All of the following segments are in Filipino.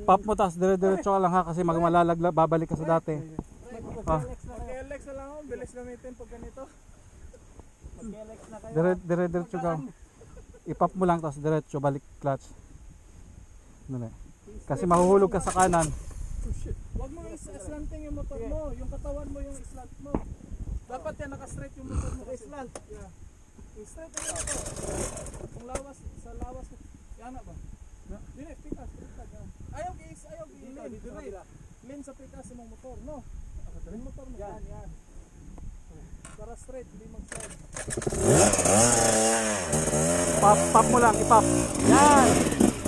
Pop mo tas dire-diretso ka lang ha kasi magmalalagla babalik ka sa dati. Mag-LX na lang ako, bilis gamitin pag ganito. Mag-LX na kayo. Dire-diretso ka. I-pop mo lang tas diretso balik clutch. Dali. Kasi mahuhulog ka sa kanan. Huwag mo islanting yung motor mo, yung katawan mo yung islant mo. Dapat yan naka-straight yung motor mo islant. Yeah. Straight na yun ito. Kung lawas, sa lawas, yan na ba? Dili, pikas. Ayaw lean. Lean sa pikas ng motor, no? Yung motor mo, yan. Para straight, hindi mag-slide. Pop mo lang, i-pop. Yan.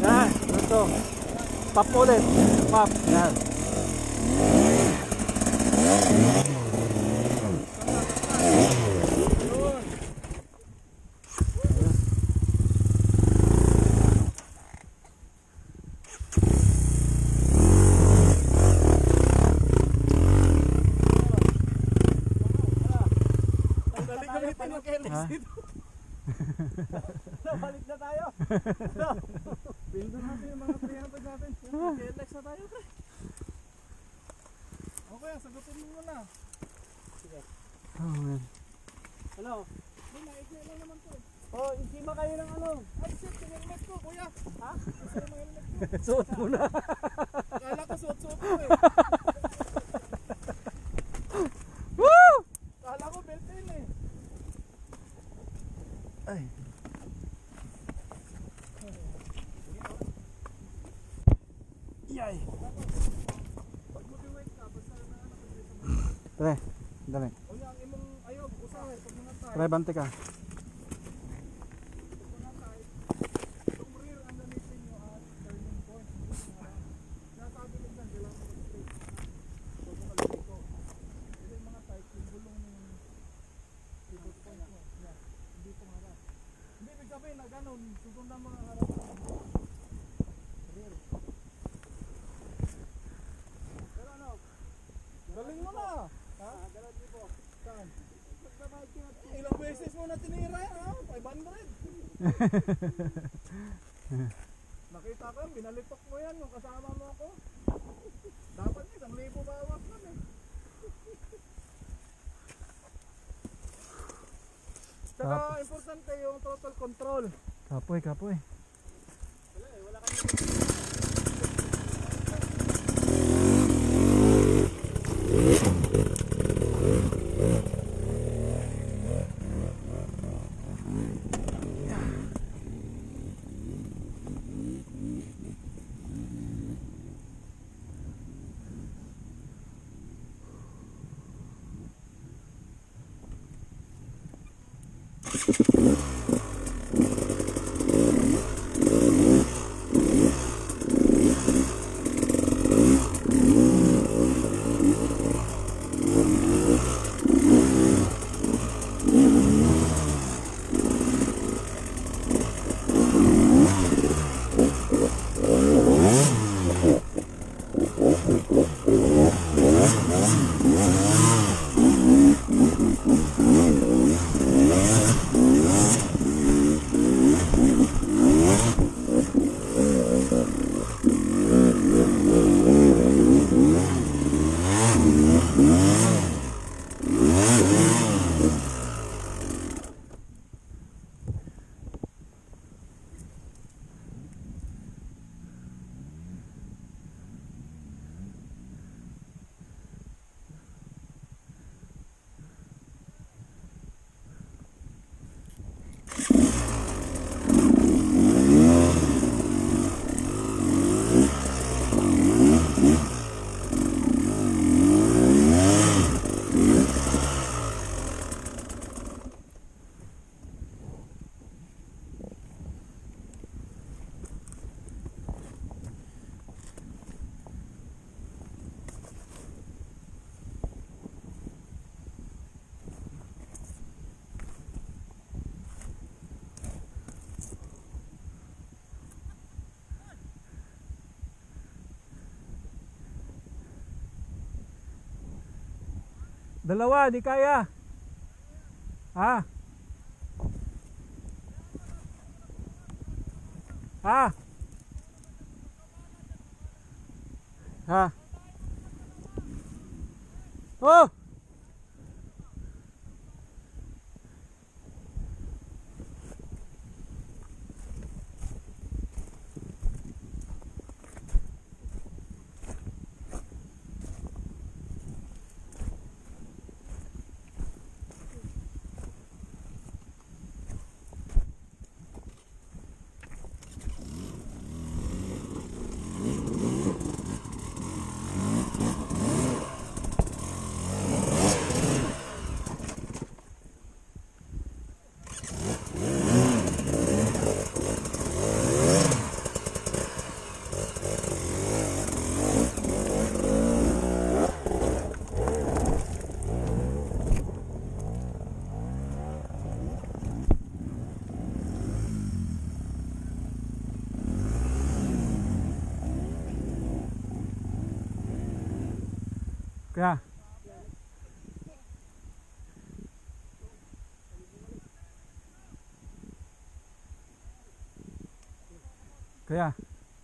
Yan. Ito. Pop ulit. Pop. Yan. Balik na tayo. Bildo natin yung mga 300 natin. LX na tayo, pre. Okay, sagutin mo muna. Sige. Oh man. Hello. Hindi, naigay lang naman to. Oh, isima kayo ng ano. Ay, shit, yung helmet ko, kuya. Ha? Isa yung helmet ko. Suot mo na. Kala ko suot-suot ko eh. Woo! Kala ko built-in eh. Ay. Yay. Pag mag-wait ka, basta na ano. Dali. Dali. O yan, imong ayaw, usahay, pag mga tayo. Try bante ka. Mga tayo. Itong rear ang gamitin nyo at turning point. Nasabi lang dyan, kailangan mo straight. Pag makalagay ko. Ito yung mga type, yung gulong ng pivot point mo. Yan, hindi ko harap. Hindi, ibig sabihin na ganun, susundan mo ang harap. Rear. Pero ano, galing mo na. Ha? Galing mo po. Saan? Ilang beses mo na tinira yan, ha? 500. Nakita ko yan, binalitok mo yan nung kasama mo ako. Dapat yun, 1,000 bawas nun eh. Saka importante yung throttle control. Kapoy, kapoy. Wala eh, wala kami. Dalawa, di kaya. Ha? Ha? Ha? Oh! Kaya Kaya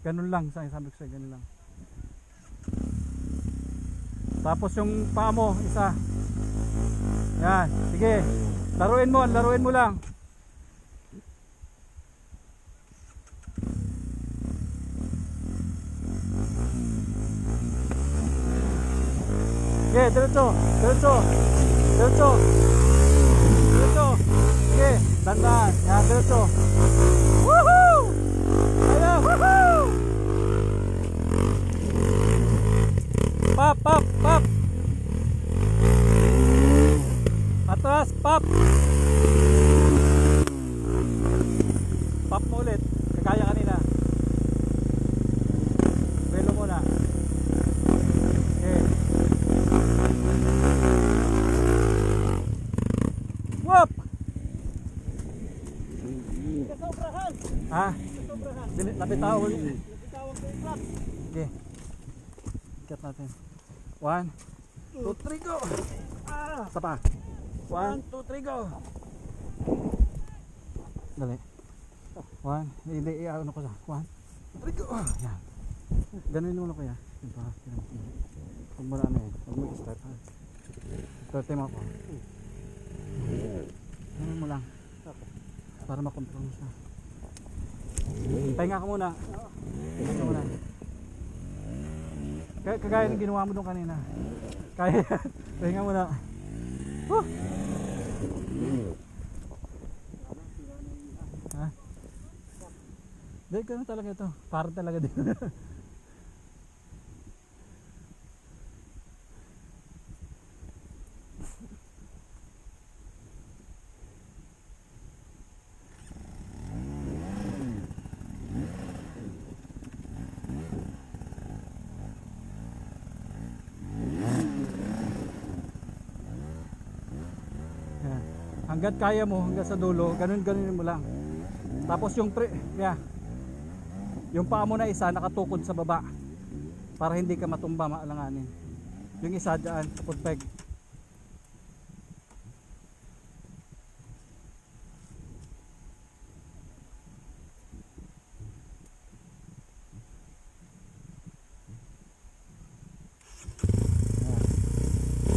ganun lang, sabi ko sa'yo, ganun lang. Tapos yung paa mo, isa. Yan, sige. Laruin mo lang. Sige, diretso. Sige, dandan. Yan, diretso. Woohoo! Ayan, woohoo! Pop. Atras, pop. Pop mo ulit. Kagaya kanina. Belo muna. Okay. Whoop! Kasobrahan. Ha? Napitaw ulit. Napitawag ko yung clutch. Okay. Ikat natin. 1, 2, 3, go! Isa pa. 1, 2, 3, go! Dali. 1, hindi, ano ko sa 1, 2, 3, go! Yan. Ganun yung ulo ko yan. Huwag mo na ano yan. Huwag mo i-start. Start time ako. Ganun mo lang. Para makontrol mo siya. Pahinga ka muna. Pahinga ka muna. Kagaya ng ginawa mo doon kanina. Kaya yan. Pahinga muna. Ha? Dahil ganun talaga ito. Para talaga din. Hanggat kaya mo, hanggang sa dulo, ganun mo lang. Tapos yung yung paa mo na isa nakatukod sa baba para hindi ka matumba, maalanganin. Yung isa dyan, kapag peg.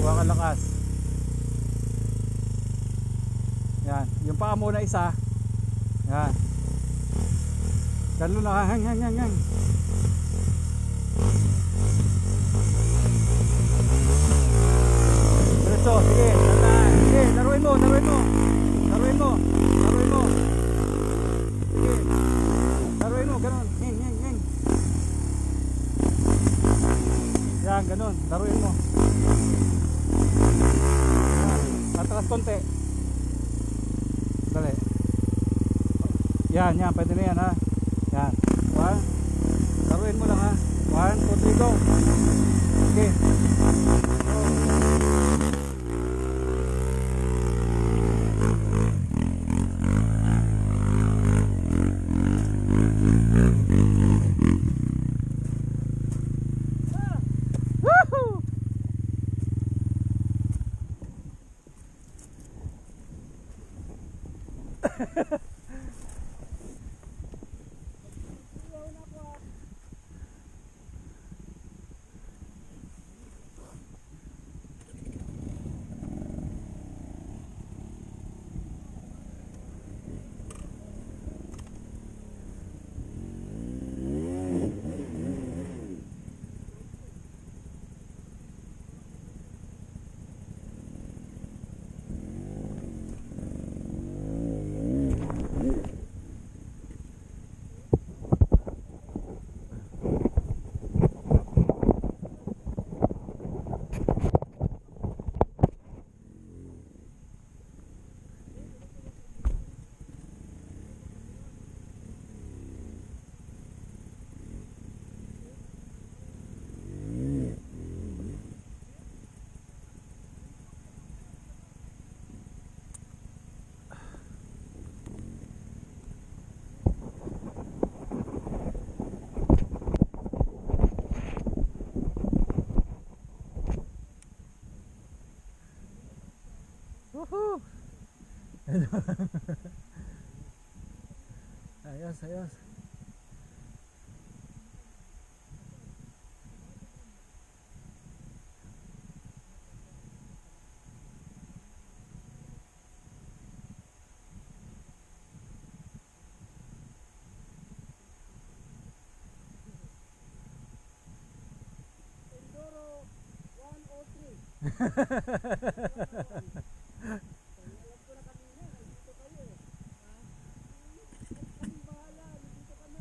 Huwag ka lakas. Yan, yung paa mo na isa. Yan. Ganun lang, hang. Diretso, sige, tandaan. Sige, laruin mo. Sige, laruin mo, ganun. Hang. Yan, ganun, laruin mo. Atras konti. Dali. Yan, pwede na yan ha. Yan. 1. Laruin mo lang ha. 1, 2, 3, go. Okay. Woohoo! Ayos, ayos. Enduro 103. Alam ko na kanina, nandito kayo eh. Ha? Kami bahala, nandito kami.